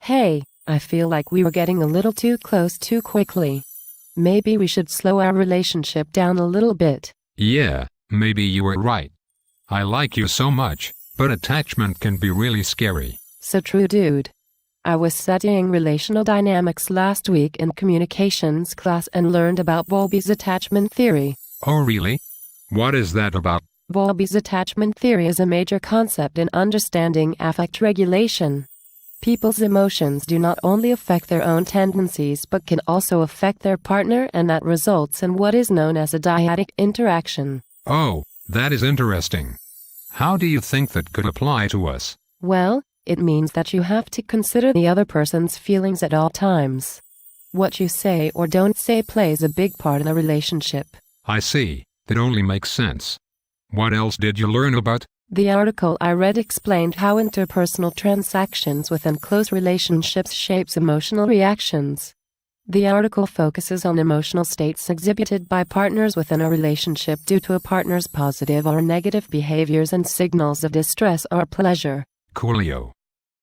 Hey, I feel like we were getting a little too close too quickly. Maybe we should slow our relationship down a little bit. Yeah, maybe you were right. I like you so much, but attachment can be really scary. So true, dude. I was studying relational dynamics last week in communications class and learned about Bowlby's attachment theory. Oh really? What is that about? Bowlby's attachment theory is a major concept in understanding affect regulation. People's emotions do not only affect their own tendencies but can also affect their partner, and that results in what is known as a dyadic interaction. Oh, that is interesting. How do you think that could apply to us? Well, it means that you have to consider the other person's feelings at all times. What you say or don't say plays a big part in a relationship. I see. That only makes sense. What else did you learn about? The article I read explained how interpersonal transactions within close relationships shapes emotional reactions. The article focuses on emotional states exhibited by partners within a relationship due to a partner's positive or negative behaviors and signals of distress or pleasure. Coolio.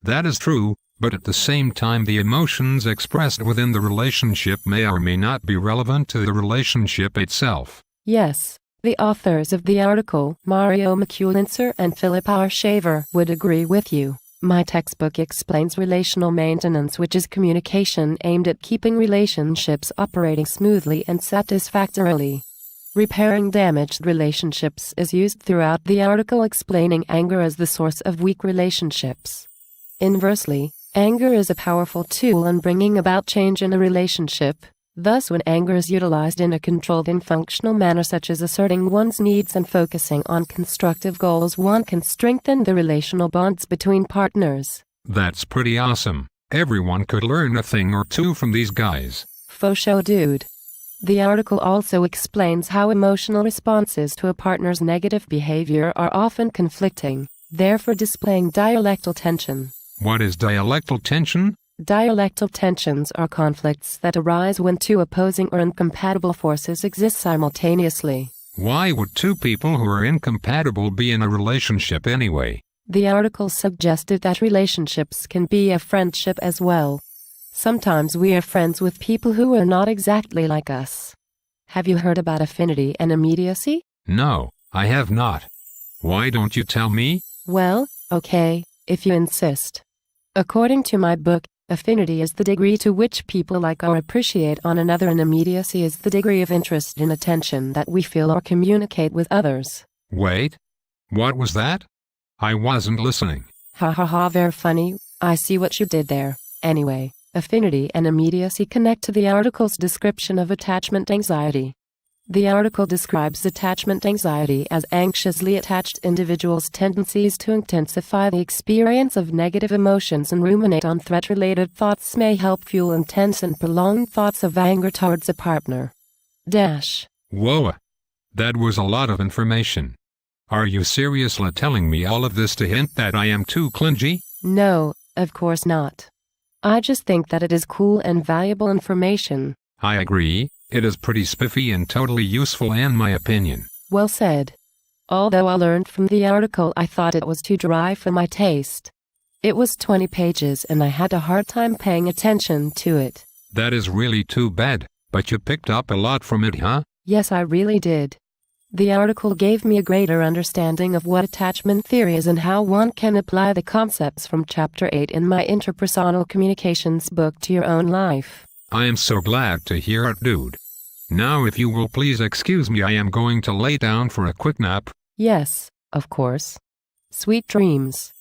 That is true, but at the same time the emotions expressed within the relationship may or may not be relevant to the relationship itself. Yes, the authors of the article, Mario McCulincer and Philip R. Shaver, would agree with you. My textbook explains relational maintenance, which is communication aimed at keeping relationships operating smoothly and satisfactorily. Repairing damaged relationships is used throughout the article, explaining anger as the source of weak relationships. Inversely, anger is a powerful tool in bringing about change in a relationship. Thus, when anger is utilized in a controlled and functional manner, such as asserting one's needs and focusing on constructive goals, one can strengthen the relational bonds between partners. That's pretty awesome. Everyone could learn a thing or two from these guys. Faux show, dude. The article also explains how emotional responses to a partner's negative behavior are often conflicting, therefore displaying dialectal tension. What is dialectal tension? Dialectal tensions are conflicts that arise when two opposing or incompatible forces exist simultaneously. Why would two people who are incompatible be in a relationship anyway? The article suggested that relationships can be a friendship as well. Sometimes we are friends with people who are not exactly like us. Have you heard about affinity and immediacy? No, I have not. Why don't you tell me? Well, okay, if you insist. According to my book, affinity is the degree to which people like or appreciate one another, and immediacy is the degree of interest and attention that we feel or communicate with others. Wait, what was that? I wasn't listening. Ha ha ha, very funny. I see what you did there. Anyway, affinity and immediacy connect to the article's description of attachment anxiety. The article describes attachment anxiety as anxiously attached individuals' tendencies to intensify the experience of negative emotions and ruminate on threat-related thoughts may help fuel intense and prolonged thoughts of anger towards a partner. Whoa. That was a lot of information. Are you seriously telling me all of this to hint that I am too clingy? No, of course not. I just think that it is cool and valuable information. I agree. It is pretty spiffy and totally useful in my opinion. Well said. Although I learned from the article, I thought it was too dry for my taste. It was 20 pages and I had a hard time paying attention to it. That is really too bad, but you picked up a lot from it, huh? Yes, I really did. The article gave me a greater understanding of what attachment theory is and how one can apply the concepts from Chapter 8 in my Interpersonal Communications book to your own life. I am so glad to hear it, dude. Now if you will please excuse me, I am going to lay down for a quick nap. Yes, of course. Sweet dreams.